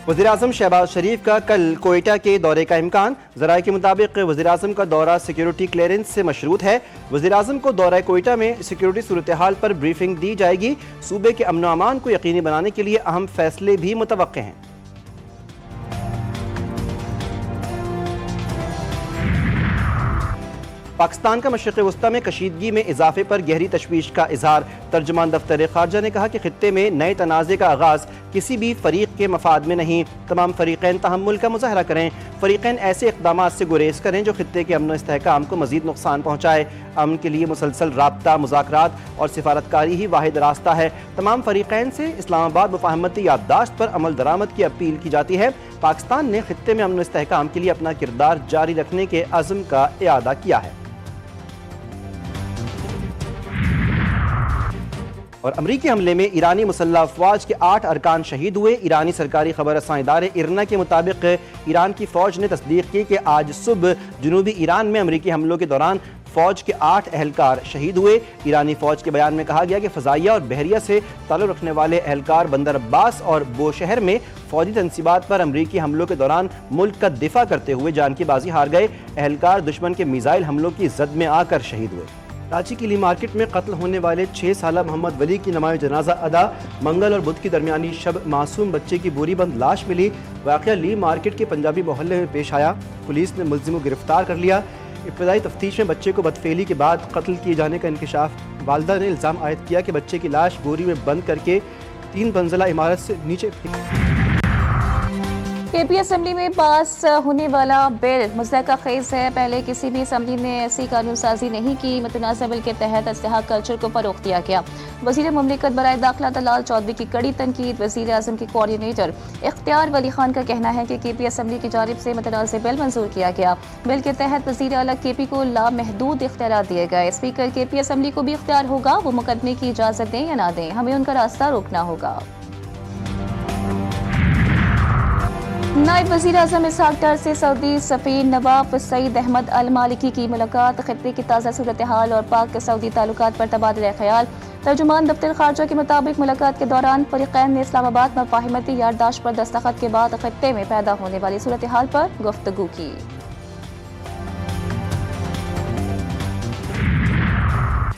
वज़ीर-ए-आज़म शहबाज शरीफ का कल कोयटा के दौरे का इम्कान। ज़राए के मुताबिक वज़ीर-ए-आज़म का दौरा सिक्योरिटी क्लियरेंस से मशरूत है। वज़ीर-ए-आज़म को दौरा कोयटा में सिक्योरिटी सूरत हाल पर ब्रीफिंग दी जाएगी। सूबे के अमन व अमान को यकीनी बनाने के लिए अहम फैसले भी मुतवक्के हैं। पाकिस्तान का मशरिक़ वस्ता में कशीदगी में इजाफे पर गहरी तशवीश का इजहार। तर्जुमान दफ्तर खारजा ने कहा कि खित्ते में नए तनाज़े का आगाज़ किसी भी फरीक के मफाद में नहीं। तमाम फरीक़ैन तहम्मुल का मुज़ाहरा करें। फरीक़ैन ऐसे इक़दामात से गुरेज करें जो खित्ते के अमन व इस्तेहकाम को मज़ीद नुकसान पहुँचाए। अमन के लिए मुसलसल राब्ता, मुज़ाकरात और सिफारतकारी ही वाहिद रास्ता है। तमाम फरीक़ैन से इस्लामाबाद मुफ़ाहमती याददाश्त पर अमल दरामद की अपील की जाती है। पाकिस्तान ने खित्ते में अमन व इस्तेहकाम के लिए अपना किरदार जारी रखने के अज़्म का इआदा किया है। और अमरीकी हमले में ईरानी मुसल्लह अफवाज के 8 अरकान शहीद हुए। ईरानी सरकारी खबर रसां इदारे इरना के मुताबिक ईरान की फ़ौज ने तस्दीक की कि आज सुबह जनूबी ईरान में अमरीकी हमलों के दौरान फ़ौज के 8 एहलकार शहीद हुए। ईरानी फ़ौज के बयान में कहा गया कि फ़ज़ाइया और बहरिया से ताल्लुक़ रखने वाले एहलकार बंदर अब्बास और बोशहर में फ़ौजी तनसीबात पर अमरीकी हमलों के दौरान मुल्क का दिफा करते हुए जान की बाजी हार गए। एहलकार दुश्मन के मिसाइल हमलों की जद में आकर शहीद हुए। कराची की ली मार्केट में कत्ल होने वाले 6 साला मोहम्मद वली की नमाज़ जनाजा अदा। मंगल और बुध की दरमियानी शब मासूम बच्चे की बोरी बंद लाश मिली। वाक़या ली मार्केट के पंजाबी मोहल्ले में पेश आया। पुलिस ने मुल्ज़िम को गिरफ्तार कर लिया। इब्तदाई तफ्तीश में बच्चे को बदफेली के बाद कत्ल किए जाने का इंकशाफ। वालिदा ने इल्ज़ाम आयद किया कि बच्चे की लाश बोरी में बंद करके 3 मंजिला इमारत से नीचे केपी असम्बली में पास होने वाला बिल मुज़्ज़का खेज़ है। पहले किसी भी असम्बली ने ऐसी कानून साजी नहीं की। मुतनाज़ा बिल के तहत इस्तेहाक कल्चर को फ़रोग़ दिया गया। वज़ीर मुमलिकत बराए दाखिला दलाल चौधरी की कड़ी तनकीद। वज़ीर आज़म के कोऑर्डिनेटर इख्तियार वली खान का कहना है कि केपी असम्बली की जानिब से मुतनाज़ा बिल मंजूर किया गया। बिल के तहत वज़ीर आला केपी को लामहदूद इख्तियारात दिए गए। स्पीकर केपी असम्बली को भी इख्तियार होगा वो मुकदमे की इजाज़त दें या ना दें, हमें उनका रास्ता रोकना होगा। नायब वज़ीर आज़म इसहाक़ डार से सऊदी सफ़ीर नवाफ सईद अहमद अल मालिकी की मुलाकात। खित्ते की ताज़ा सूरत हाल और पाक सऊदी ताल्लुकात पर तबादला ख्याल। तर्जुमान दफ्तर खारजा के मुताबिक मुलाकात के दौरान फ़रीक़ैन ने इस्लामाबाद मफ़ाहिमती याददाश्त पर दस्तखत के बाद खित्ते में पैदा होने वाली सूरत हाल पर गुफ्तगू की।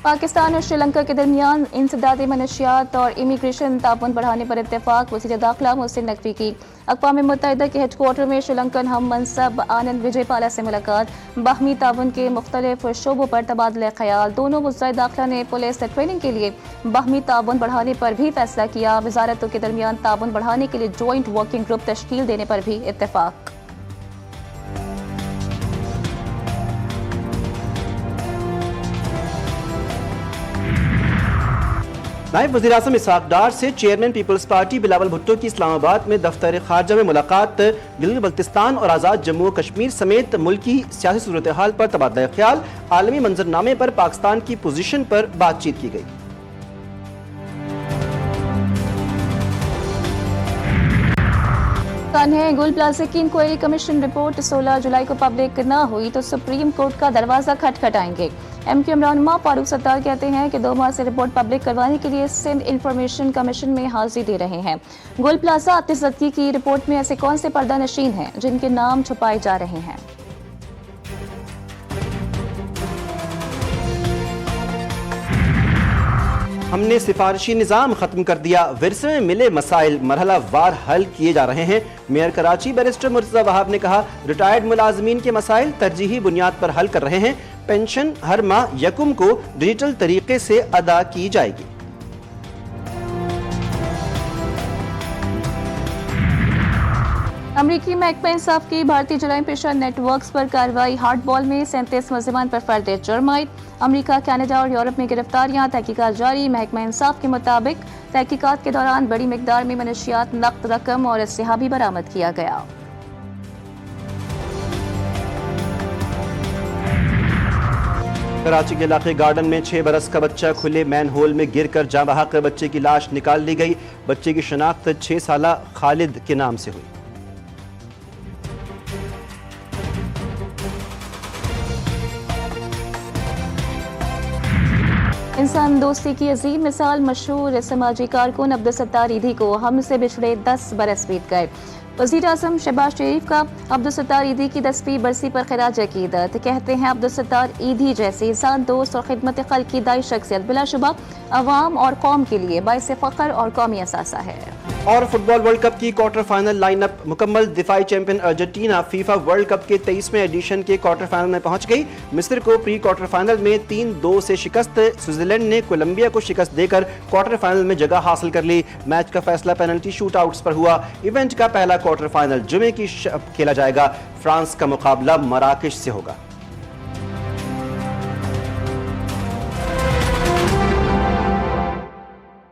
पाकिस्तान और श्रीलंका के दरमियान इंसदाद मनशियात और इमिग्रेशन ताउन बढ़ाने पर इत्तेफाक। वज़ीर दाखिला मोहसिन नकवी की अक़वाम मुत्तहिदा के हेडक्वार्टर में श्रीलंकन हम मनसब आनंद विजयपाला से मुलाकात। बाहमी ताउन के मुख्तलिफ शोबों पर तबादला ख्याल। दोनों वज़ीर दाखिला ने पुलिस ट्रेनिंग के लिए बाहमी ताउन बढ़ाने पर भी फैसला किया। वज़ारतों के दरमियान ताउन बढ़ाने के लिए जॉइंट वर्किंग ग्रुप तश्कील देने पर भी इत्तेफाक। नायब वज़ीर-ए-आज़म इसहाक़ डार से चेयरमैन पीपल्स पार्टी बिलावल भुट्टो की इस्लामाबाद में दफ्तर खारजा में मुलाकात। गिलगित बल्तिस्तान और आज़ाद जम्मू और कश्मीर समेत मुल्की सियासी सूरत हाल पर तबादला ख्याल। आलमी मंजरनामे पर पाकिस्तान की पोजीशन पर बातचीत की गई। गोल प्लाजा की इंक्वायरी कमीशन रिपोर्ट 16 जुलाई को पब्लिक न हुई तो सुप्रीम कोर्ट का दरवाजा खटखटाएंगे। एमक्यू इमरान फारूक सत्तार कहते हैं कि 2 माह से रिपोर्ट पब्लिक करवाने के लिए सिंध इंफॉर्मेशन कमीशन में हाजिरी दे रहे हैं। गोल प्लाजा आतिशज़दगी की रिपोर्ट में ऐसे कौन से पर्दा नशीन हैं जिनके नाम छुपाए जा रहे हैं। हमने सिफारिशी निज़ाम ख़त्म कर दिया। विरसे में मिले मसाइल मरहला वार हल किए जा रहे हैं। मेयर कराची बैरिस्टर मुर्तज़ा वहाब ने कहा, रिटायर्ड मुलाजमीन के मसाइल तरजीही बुनियाद पर हल कर रहे हैं। पेंशन हर माह यकुम को डिजिटल तरीके से अदा की जाएगी। अमरीकी महकमा इंसाफ की भारतीय जराइम पेशा नेटवर्क्स पर कार्रवाई। हार्ड बॉल में 37 मुल्ज़िमान पर फर्द जुर्माइद। अमरीका, कनाडा और यूरोप में गिरफ्तारियां। तहकीकात जारी। महकमा इंसाफ के मुताबिक तहकीकात के दौरान बड़ी मिकदार में मनशियात, नक़द रकम और असलहा भी बरामद किया गया। कराची के इलाके गार्डन में 6 बरस का बच्चा खुले मैन होल में गिर कर जाँ बहक। बच्चे की लाश निकाल ली गई। बच्चे की शनाख्त 6 साला खालिद के नाम से हुई। इंसान दोस्ती की अजीम मिसाल मशहूर समाजी कारकुन अब्दुल सत्तार ईदी को हमसे बिछड़े 10 बरस बीत गए। वज़ीर आज़म शहबाज शरीफ का अब्दुलसत्तार ईदी की 10वीं बरसी पर खिराज अकीदत। कहते हैं अब्दुलसत्तार ईदी जैसी इंसान दोस्त और खिदमत खल्क की दाई शख्सियत बिलाशुबा अवाम और कौम के लिए बाइस फ़ख्र और कौमी असासा है। और फुटबॉल वर्ल्ड कप की क्वार्टर फाइनल लाइनअप मुकम्मल। दिफाई champion Argentina FIFA world cup के 23वें एडिशन के क्वार्टर फाइनल में पहुंच गई। मिस्र को प्री क्वार्टर फाइनल में 3-2 से शिकस्त। स्विट्जरलैंड ने कोलंबिया को शिकस्त देकर क्वार्टर फाइनल में जगह हासिल कर ली। मैच का फैसला पेनल्टी शूट आउट्स पर हुआ। इवेंट का पहला क्वार्टर फाइनल जुमे की खेला जाएगा। फ्रांस का मुकाबला मराकेश से होगा।